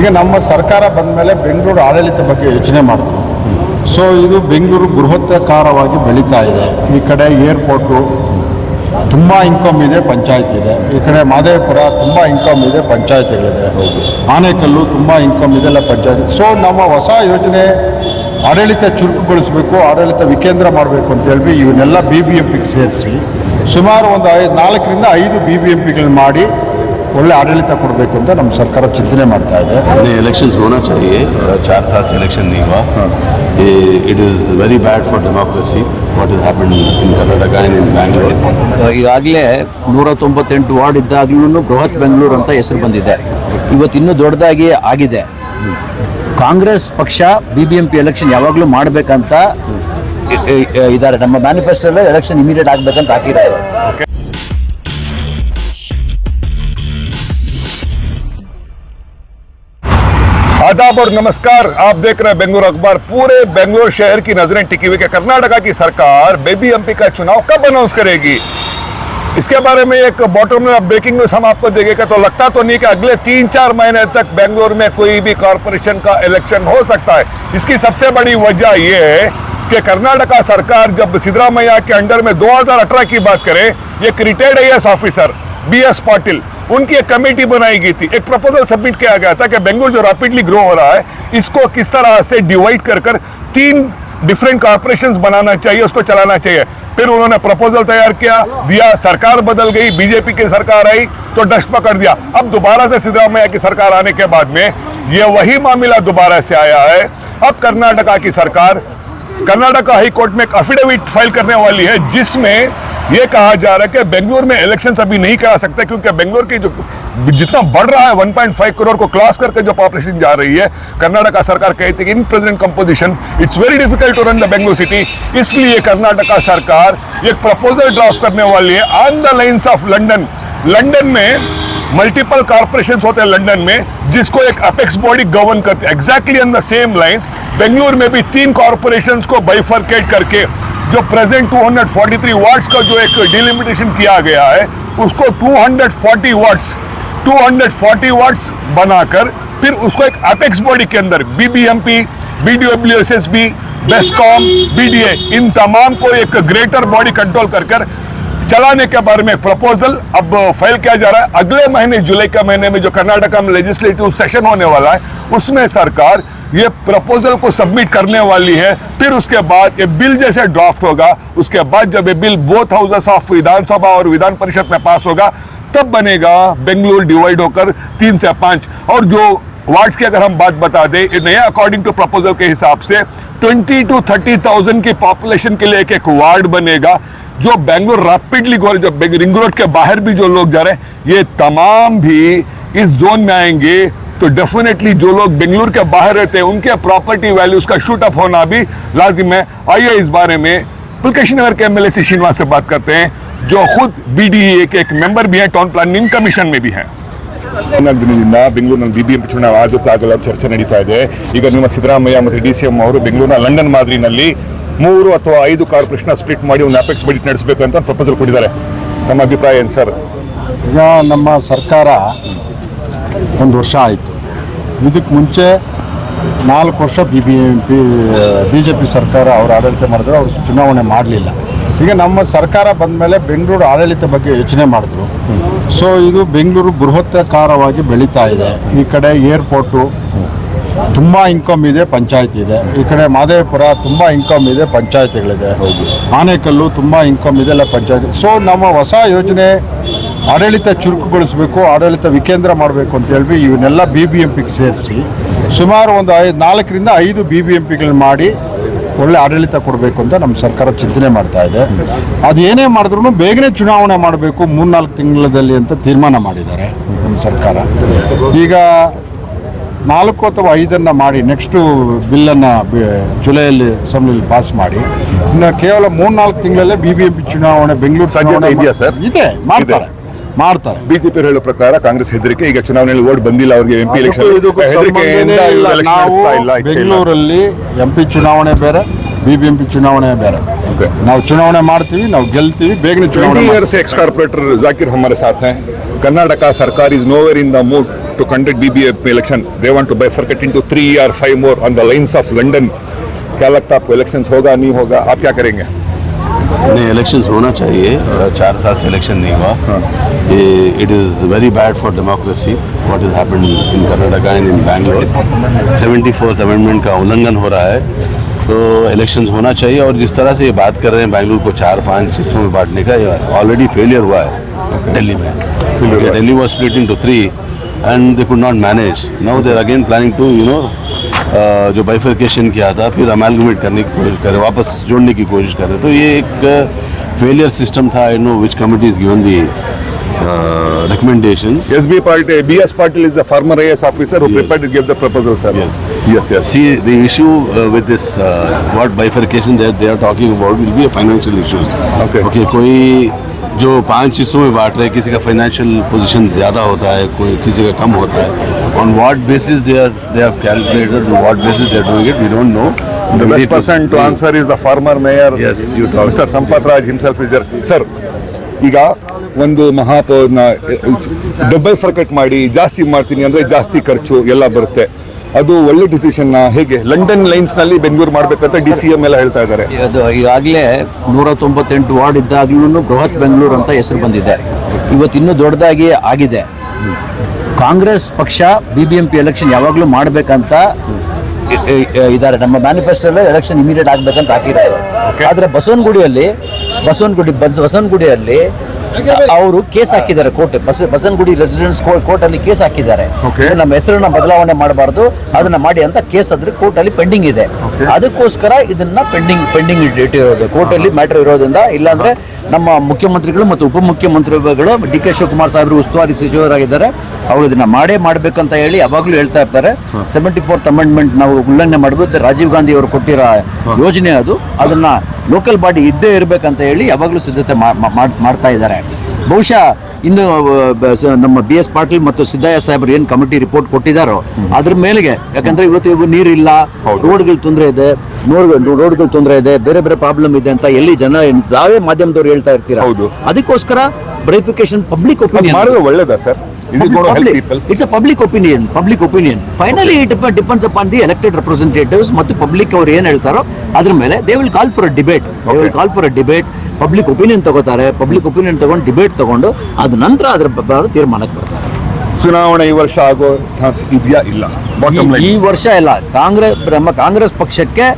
ಈಗ ನಮ್ಮ ಸರ್ಕಾರ ಬಂದ ಮೇಲೆ ಬೆಂಗಳೂರು ಆಡಳಿತ ಬಗ್ಗೆ ಯೋಚನೆ ಮಾಡಿದ್ರು. ಸೊ ಇದು ಬೆಂಗಳೂರು ಬೃಹತ್ತಾಕಾರವಾಗಿ ಬೆಳೀತಾ ಇದೆ. ಈ ಕಡೆ ಏರ್ಪೋರ್ಟು ತುಂಬ ಇನ್ಕಮ್ ಇದೆ, ಪಂಚಾಯತ್ ಇದೆ. ಈ ಕಡೆ ಮಾದೇವಪುರ ತುಂಬ ಇನ್ಕಮ್ ಇದೆ, ಪಂಚಾಯತ್ಗಳಿದೆ. ಆನೇಕಲ್ಲು ತುಂಬ ಇನ್ಕಮ್ ಇದೆ, ಎಲ್ಲ ಪಂಚಾಯತ್. ಸೊ ನಮ್ಮ ಹೊಸ ಯೋಜನೆ ಆಡಳಿತ ಚುರುಕುಗೊಳಿಸಬೇಕು, ಆಡಳಿತ ವಿಕೇಂದ್ರ ಮಾಡಬೇಕು ಅಂತ ಹೇಳಿ ಇವನ್ನೆಲ್ಲ BBMPಗೆ ಸೇರಿಸಿ ಸುಮಾರು ಒಂದು 4ರಿಂದ 5 BBMPಗಳನ್ನ ಮಾಡಿ ಒಳ್ಳೆ ಆಡಳಿತ ಕೊಡಬೇಕು ಅಂತ ನಮ್ಮ ಸರ್ಕಾರ ಚಿಂತನೆ ಮಾಡ್ತಾ ಇದೆ. इलेक्शंस होना चाहिए, 4 साल से इलेक्शन नहीं हुआ. It is very bad for democracy what is happened in Karnataka and in Bangalore. ಈಗಾಗಲೇ 198 ವಾರ್ಡ್ ಇದ್ದಾಗಲೂ ಬೃಹತ್ ಬೆಂಗಳೂರು ಅಂತ ಹೆಸರು ಬಂದಿದೆ. ಇವತ್ತು ಇನ್ನೂ ದೊಡ್ಡದಾಗಿ ಆಗಿದೆ. ಕಾಂಗ್ರೆಸ್ ಪಕ್ಷ BBMP ಎಲೆಕ್ಷನ್ ಯಾವಾಗಲೂ ಮಾಡಬೇಕಂತ ಇದ್ದಾರೆ. ನಮ್ಮ ಮ್ಯಾನಿಫೆಸ್ಟೋಲ್ಲಿ ಎಲೆಕ್ಷನ್ ಇಮಿಡಿಯೇಟ್ ಆಗಬೇಕಂತ ಹಾಕಿದ್ದಾರೆ. आदाब और नमस्कार, आप देख रहे हैं बेंगलुरु अखबार. पूरे बेंगलुरु शहर की नजरें टिकी हुई कि कर्नाटका की सरकार BBMP का चुनाव कब अनाउंस करेगी. इसके बारे में एक बॉटम में ब्रेकिंग न्यूज हम आपको देंगे. तो लगता तो नहीं कि अगले 3-4 महीने तक बेंगलुरु में कोई भी कॉरपोरेशन का इलेक्शन हो सकता है. इसकी सबसे बड़ी वजह यह है कि कर्नाटका सरकार जब सिद्धरामैया के अंडर में 2018 की बात करें, एक retired IAS officer BS Patil, उनकी एक कमेटी बनाई गई थी. एक प्रपोजल सबमिट किया गया था कि बेंगलुरु जो रैपिडली ग्रो हो रहा है इसको किस तरह से डिवाइड कर 3 डिफरेंट कॉर्पोरेशंस बनाना चाहिए, उसको चलाना चाहिए. फिर उन्होंने प्रपोजल तैयार किया, दिया, सरकार बदल गई, बीजेपी की सरकार आई तो डस्ट पकड़ दिया. अब दोबारा से सिद्धरामैया की सरकार आने के बाद में ये वही मामला दोबारा से आया है. अब कर्नाटका की सरकार कर्नाटका हाई कोर्ट में एक अफिडेविट फाइल करने वाली है जिसमें ये कहा जा रहा है कि बेंगलुरु में इलेक्शंस अभी नहीं करा सकते क्योंकि बेंगलुरु की जो जितना बढ़ रहा है 1.5 करोड़ को क्रॉस करके जो पॉपुलेशन जा रही है, कर्नाटका सरकार कहती है कि in present composition it's very difficult to run the Bengaluru city. इसलिए कर्नाटका सरकार एक प्रपोजल ड्राफ्ट करने वाली है on the lines of London. London में मल्टीपल कॉर्पोरेशंस होते हैं लंदन में, जिसको एक अपेक्स बॉडी गवर्न करती है. Exactly on the same lines Bengaluru में भी 3 कॉर्पोरेशंस को बाइफरकेट करके जो प्रेजेंट 243 वाट्स का जो एक डिलिमिटेशन किया गया है उसको 240 वाट्स बनाकर फिर उसको एक अपेक्स बॉडी के अंदर BBMP, BDWSSB, बेस्कॉम, BDA इन तमाम को एक ग्रेटर बॉडी कंट्रोल कर चलाने के बारे में प्रपोजल अब फाइल किया जा रहा है. अगले महीने जुलाई के महीने में जो कर्नाटका में लेजिस्लेटिव सेशन होने वाला है उसमें सरकार ये प्रपोजल को सबमिट करने वाली है. फिर उसके बाद ये बिल जैसे ड्राफ्ट होगा, उसके बाद जब ये बिल बोथ हाउसेस ऑफ विधानसभा और विधान परिषद में पास होगा तब बनेगा बेंगलुरु डिवाइड होकर 3 से 5. और जो वार्ड्स की अगर हम बात बता दें, नया अकॉर्डिंग टू प्रपोजल के हिसाब से 20 to 30,000 की पॉपुलेशन के लिए एक वार्ड बनेगा. जो बेंगलुरु रैपिडली जो रिंग रोड के बाहर भी जो लोग जा रहे हैं ये तमाम भी इस जोन में आएंगे. तो डेफिनेटली जो लोग बेंगलुरु के बाहर रहते हैं उनके प्रॉपर्टी वैल्यूज का शूट अप होना भी लाजिम है. आइए इस बारे में पुलकेशी नगर के MLA श्रीनिवास से बात करते हैं जो खुद BDA के एक मेंबर भी हैं, टाउन प्लानिंग कमीशन में भी हैं. ದಿನದಿಂದ ಬೆಂಗಳೂರಿನಲ್ಲಿ BBMP ಚುನಾವಣೆ ಆಗುತ್ತಾಗಲ್ಲ ಚರ್ಚೆ ನಡೀತಾ ಇದೆ. ಈಗ ನಿಮ್ಮ ಸಿದ್ದರಾಮಯ್ಯ ಮತ್ತು DCM ಅವರು ಬೆಂಗಳೂರಿನ ಲಂಡನ್ ಮಾದರಿನಲ್ಲಿ 3 ಅಥವಾ 5 ಕಾರ್ಪೊರೇಷನ್ ಸ್ಪ್ಲಿಟ್ ಮಾಡಿ ಒಂದು ಅಪೆಕ್ಸ್ ಬಜೆಟ್ ನಡೆಸಬೇಕು ಅಂತ ಪ್ರಪೋಸಲ್ ಕೊಟ್ಟಿದ್ದಾರೆ. ನಮ್ಮ ಅಭಿಪ್ರಾಯ ಏನು ಸರ್? ಈಗ ನಮ್ಮ ಸರ್ಕಾರ 1 ವರ್ಷ ಆಯಿತು. ಇದಕ್ಕೆ ಮುಂಚೆ 4 ವರ್ಷ BJP ಸರ್ಕಾರ ಅವರು ಆಡಳಿತ ಮಾಡಿದ್ರು, ಅವರು ಚುನಾವಣೆ ಮಾಡಲಿಲ್ಲ. ಈಗ ನಮ್ಮ ಸರ್ಕಾರ ಬಂದ ಮೇಲೆ ಬೆಂಗಳೂರು ಆಡಳಿತ ಬಗ್ಗೆ ಯೋಚನೆ ಮಾಡಿದ್ರು. ಸೊ ಇದು ಬೆಂಗಳೂರು ಬೃಹತ್ತಾಕಾರವಾಗಿ ಬೆಳೀತಾ ಇದೆ. ಈ ಕಡೆ ಏರ್ಪೋರ್ಟು ತುಂಬ ಇನ್ಕಮ್ ಇದೆ, ಪಂಚಾಯತ್ ಇದೆ. ಈ ಕಡೆ ಮಾದೇವಪುರ ತುಂಬ ಇನ್ಕಮ್ ಇದೆ, ಪಂಚಾಯತ್ಗಳಿದೆ. ಆನೇಕಲ್ಲು ತುಂಬ ಇನ್ಕಮ್ ಇದೆ, ಎಲ್ಲ ಪಂಚಾಯತ್. ಸೊ ನಮ್ಮ ಹೊಸ ಯೋಜನೆ ಆಡಳಿತ ಚುರುಕುಗೊಳಿಸಬೇಕು, ಆಡಳಿತ ವಿಕೇಂದ್ರ ಮಾಡಬೇಕು ಅಂತ ಹೇಳಿ ಇವನ್ನೆಲ್ಲ BBMPಗೆ ಸೇರಿಸಿ ಸುಮಾರು ಒಂದು 4ರಿಂದ 5 BBMPಗಳನ್ನ ಮಾಡಿ ಒಳ್ಳೆ ಆಡಳಿತ ಕೊಡಬೇಕು ಅಂತ ನಮ್ಮ ಸರ್ಕಾರ ಚಿಂತನೆ ಮಾಡ್ತಾ ಇದೆ. ಅದು ಏನೇ ಮಾಡಿದ್ರು ಬೇಗನೆ ಚುನಾವಣೆ ಮಾಡಬೇಕು 3-4 ತಿಂಗಳಲ್ಲಿ ಅಂತ ತೀರ್ಮಾನ ಮಾಡಿದ್ದಾರೆ ನಮ್ಮ ಸರ್ಕಾರ. ಈಗ 4 ಅಥವಾ 5 ಮಾಡಿ ನೆಕ್ಸ್ಟು ಬಿಲ್ಲನ್ನು ಜುಲೈಯಲ್ಲಿ ಅಸೆಂಬ್ಲಿಯಲ್ಲಿ ಪಾಸ್ ಮಾಡಿ ಇನ್ನು ಕೇವಲ 3-4 ತಿಂಗಳಲ್ಲೇ BBMP ಚುನಾವಣೆ ಬೆಂಗಳೂರು ಸಾಧ್ಯತೆ ಇದೆಯಾ ಸರ್? ಇದೆ, ಮಾಡ್ತಾರೆ. BJP ಹೇಳೋ ಪ್ರಕಾರ ಕಾಂಗ್ರೆಸ್ ಹೆದರಿಕೆ, ಈಗ ಚುನಾವಣೆಯಲ್ಲಿ ಓಟ್ ಬಂದಿಲ್ಲ ಅವರಿಗೆ MP ಎಲೆಕ್ಷನ್. ನಾವು ಬೆಂಗಳೂರಲ್ಲಿ MP ಚುನಾವಣೆ ಬೇರೆ, BBMP ಚುನಾವಣೆ ಬೇರೆ. ನಾವು ಚುನಾವಣೆ ಮಾಡ್ತೀವಿ, ನಾವು ಗೆಲ್ತೀವಿ, ಬೇಗನೆ ಚುನಾವಣೆ. एक्स कॉर्पोरेटर जाकिर हमारे साथ हैं. कर्नाटका सरकार is nowhere in the mood to conduct BBMP election, they want to bifurcate into 3 or 5 more on the lines of London. क्या लगता है आपको इलेक्शंस होगा नहीं होगा, आप क्या करेंगे? नहीं, इलेक्शंस होना चाहिए। 4 साल से इलेक्शन नहीं हुआ। It is very bad for democracy what is happened in Karnataka and in Bangalore. 74th amendment का उल्लंघन हो रहा है, तो इलेक्शंस होना चाहिए। और जिस तरह से ये बात कर रहे हैं बैंगलोर को 4-5 हिस्सों में बांटने का, ये ऑलरेडी फेलियर हुआ है दिल्ली में। Delhi was split into 3 and they could not manage. Now they are again planning to जो बाइफर्केशन किया था फिर अमेलगमेट करने की कोशिश कर रहे, वापस जोड़ने की कोशिश कर रहे। तो ये एक फेलियर सिस्टम था। I know which committee is given the recommendations. BS Patil is the former IAS officer who prepared to give the proposal, sir. Yes. See, the issue with this what bifurcation that they are talking about will be a financial issue. Okay, कोई जो 5 हिस्सों में बांट रहे हैं, किसी का financial position ज़्यादा होता है, कोई किसी का कम होता है। On what basis they have calculated, on what basis they are doing it, we don't know. The best person to answer is the former mayor. Yes, you talk. Mr. Sampath Raj himself is there. Sir, ಈಗ ಒಂದು ಮಹಾಪೌರನ bifurcate ಮಾಡಿ ಜಾಸ್ತಿ ಮಾಡ್ತೀನಿ ಅಂದರೆ ಜಾಸ್ತಿ ಖರ್ಚು ಎಲ್ಲ ಬರುತ್ತೆ, ಅದು ಒಳ್ಳೆ ಡಿಸಿಷನ್ ಹೇಗೆ? ಲಂಡನ್ ಲೈನ್ಸ್ ನಲ್ಲಿ ಬೆಂಗಳೂರು ಮಾಡ್ಬೇಕಂತ DCM ಎಲ್ಲ ಹೇಳ್ತಾ ಇದ್ದಾರೆ. ಅದು ಈಗಾಗಲೇ 198 ವಾರ್ಡ್ ಇದ್ದಾಗ್ಲೂ ಬೃಹತ್ ಬೆಂಗಳೂರು ಅಂತ ಹೆಸರು ಬಂದಿದೆ. ಇವತ್ತಿನ್ನೂ ದೊಡ್ಡದಾಗಿ ಆಗಿದೆ. ಕಾಂಗ್ರೆಸ್ ಪಕ್ಷ BBMP ಎಲೆಕ್ಷನ್ ಯಾವಾಗಲೂ ಮಾಡಬೇಕಂತ ಇದ್ದಾರೆ. ನಮ್ಮ ಮ್ಯಾನಿಫೆಸ್ಟೋಲ್ಲಿ ಎಲೆಕ್ಷನ್ ಇಮಿಡಿಯೇಟ್ ಆಗಬೇಕಂತ ಹಾಕಿದ್ದಾರೆ. ಆದರೆ ಬಸವನಗುಡಿಯಲ್ಲಿ ಅವರು ಕೇಸ್ ಹಾಕಿದ್ದಾರೆ ಕೋರ್ಟ್. ಬಸವನಗುಡಿ ರೆಸಿಡೆನ್ಸ್ ಕೋರ್ಟ್ ಅಲ್ಲಿ ಕೇಸ್ ಹಾಕಿದ್ದಾರೆ. ನಮ್ಮ ಹೆಸರನ್ನ ಬದಲಾವಣೆ ಮಾಡಬಾರ್ದು, ಅದನ್ನ ಮಾಡಿ ಅಂತ ಕೇಸ್ ಅದ್ರ ಕೋರ್ಟ್ ಅಲ್ಲಿ ಪೆಂಡಿಂಗ್ ಇದೆ. ಅದಕ್ಕೋಸ್ಕರ ಇದನ್ನ ಪೆಂಡಿಂಗ್ ಇಟ್ಟಿರೋದು ಕೋರ್ಟ್ ಅಲ್ಲಿ ಮ್ಯಾಟರ್ ಇರೋದ್ರಿಂದ. ಇಲ್ಲಾಂದ್ರೆ ನಮ್ಮ ಮುಖ್ಯಮಂತ್ರಿಗಳು ಮತ್ತು ಉಪಮುಖ್ಯಮಂತ್ರಿಗಳು DK ಶಿವಕುಮಾರ್ ಸಾಹೇಬರು ಉಸ್ತುವಾರಿ ಸಚಿವರಾಗಿದ್ದಾರೆ. ಅವರು ಇದನ್ನ ಯಾವಾಗಲೂ ಹೇಳಿ ಯಾವಾಗಲೂ ಹೇಳ್ತಾ ಇರ್ತಾರೆ. 74th ಅಮೆಂಡ್ಮೆಂಟ್ ನಾವು ಉಲ್ಲಂಘನೆ ಮಾಡಬಹುದು. ರಾಜೀವ್ ಗಾಂಧಿ ಅವರು ಕೊಟ್ಟಿರೋ ಯೋಜನೆ ಅದು, ಅದನ್ನ ಲೋಕಲ್ ಬಾಡಿ ಇದ್ದೇ ಇರಬೇಕಂತ ಹೇಳಿ ಯಾವಾಗಲೂ ಸಿದ್ಧತೆ ಮಾಡ್ತಾ ಇದ್ದಾರೆ. ಬಹುಶಃ ಇನ್ನು ನಮ್ಮ BS ಪಾಟೀಲ್ ಮತ್ತು ಸಿದ್ದಯ್ಯ ಸಾಹೇಬರು ಏನು ಕಮಿಟಿ ರಿಪೋರ್ಟ್ ಕೊಟ್ಟಿದ್ದಾರೋ ಅದ್ರ ಮೇಲೆಗೆ, ಯಾಕಂದ್ರೆ ಇವತ್ತು ನೀರಿಲ್ಲ, ರೋಡ್ಗಳ ತೊಂದರೆ ಇದೆ, ರೋಡ್ಗಳ ತೊಂದರೆ ಇದೆ, ಬೇರೆ ಬೇರೆ ಪ್ರಾಬ್ಲಮ್ ಇದೆ ಅಂತ ಎಲ್ಲಿ ಜನ ತಾವೇ ಮಾಧ್ಯಮದವ್ರು ಹೇಳ್ತಾ ಇರ್ತೀರಾ. ಅದಕ್ಕೋಸ್ಕರ ಬೈಫರ್ಕೇಶನ್ ಪಬ್ಲಿಕ್ ಒಪಿನಿಯನ್ ಒಳ್ಳೇದಾ sir? It's a public opinion. Finally, it depends upon the elected representatives ಮತ್ತು ಪಬ್ಲಿಕ್ ಅವ್ರು ಏನು ಹೇಳ್ತಾರೋ ಅದ್ರ ಮೇಲೆ they will call for a debate. Public opinion ತಗೋತಾರೆ. ಪಬ್ಲಿಕ್ ಒಪಿನಿಯನ್ ತಗೊಂಡು ಡಿಬೇಟ್ ತಗೊಂಡು ಅದ ನಂತರ ಅದ್ರ ತೀರ್ಮಾನಕ್ಕೆ ಬರ್ತಾರೆ. ಚುನಾವಣೆ ಈ ವರ್ಷ ಆಗೋ ಚಾನ್ಸ್ ಇದೆಯಾ? ಇಲ್ಲ, ಈ ವರ್ಷ ಇಲ್ಲ. ನಮ್ಮ ಕಾಂಗ್ರೆಸ್ ಪಕ್ಷಕ್ಕೆ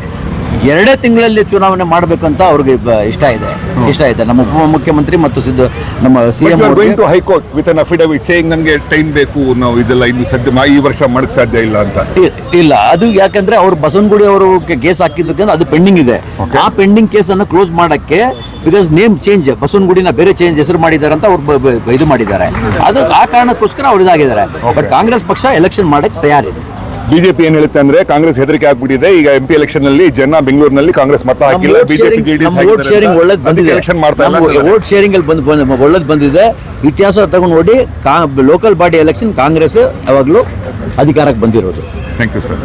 2 ತಿಂಗಳಲ್ಲಿ ಚುನಾವಣೆ ಮಾಡಬೇಕಂತ ಅವ್ರಿಗೆ ಇಷ್ಟ ಇದೆ. ನಮ್ಮ ಉಪಮುಖ್ಯಮಂತ್ರಿ ಮತ್ತು ನಮ್ಮ CM high court with an affidavit saying ನನಗೆ ಟೈಮ್ ಬೇಕು, ನಾವು ಇದೆಲ್ಲ ಇನ್ನು ಸದ್ಯ ಈ ವರ್ಷ ಮಾಡಕ್ ಸಾಧ್ಯ ಇಲ್ಲ ಅಂತ. ಇಲ್ಲ, ಅದು ಯಾಕಂದ್ರೆ ಅವ್ರು ಬಸವನಗುಡಿ ಅವರು ಕೇಸ್ ಹಾಕಿದ್ದಕ್ಕೆ ಅದು ಪೆಂಡಿಂಗ್ ಇದೆ. ಆ ಪೆಂಡಿಂಗ್ ಕೇಸ್ ಅನ್ನು ಕ್ಲೋಸ್ ಮಾಡಕ್ಕೆ, ಬಿಕಾಸ್ ನೇಮ್ ಚೇಂಜ್, ಬಸವನಗುಡಿನ ಬೇರೆ ಚೇಂಜ್ ಹೆಸರು ಮಾಡಿದ್ದಾರೆ ಅಂತ ಅವ್ರು ಇದು ಮಾಡಿದ್ದಾರೆ. ಅದು ಆ ಕಾರಣಕ್ಕೋಸ್ಕರ ಅವ್ರು ಇದಾಗಿದ್ದಾರೆ. ಬಟ್ ಕಾಂಗ್ರೆಸ್ ಪಕ್ಷ ಎಲೆಕ್ಷನ್ ಮಾಡಕ್ಕೆ ತಯಾರಿದೆ. ಬಿಜೆಪಿ ಏನ್ ಹೇಳುತ್ತೆ ಅಂದ್ರೆ ಕಾಂಗ್ರೆಸ್ ಹೆದರಿಕೆ ಆಗ್ಬಿಟ್ಟಿದೆ. ಈಗ MP ಎಲೆಕ್ಷನ್ ನಲ್ಲಿ ಜನ ಬೆಂಗಳೂರಿನಲ್ಲಿ ಕಾಂಗ್ರೆಸ್ ಮತ ಹಾಕಿಲ್ಲ, ಬಿಜೆಪಿ ವೋಟ್ ಶೇರಿಂಗ್ ಒಳ್ಳೇದು ಬಂದಿದೆ. ವೋಟ್ ಶೇರಿಂಗ್ ಅಲ್ಲಿ ಒಳ್ಳೇದು ಬಂದಿದೆ. ಇತಿಹಾಸ ತಗೊಂಡು ನೋಡಿ, ಲೋಕಲ್ ಬಾಡಿ ಎಲೆಕ್ಷನ್ ಕಾಂಗ್ರೆಸ್ ಯಾವಾಗಲೂ ಅಧಿಕಾರಕ್ಕೆ ಬಂದಿರೋದು. Thank you sir.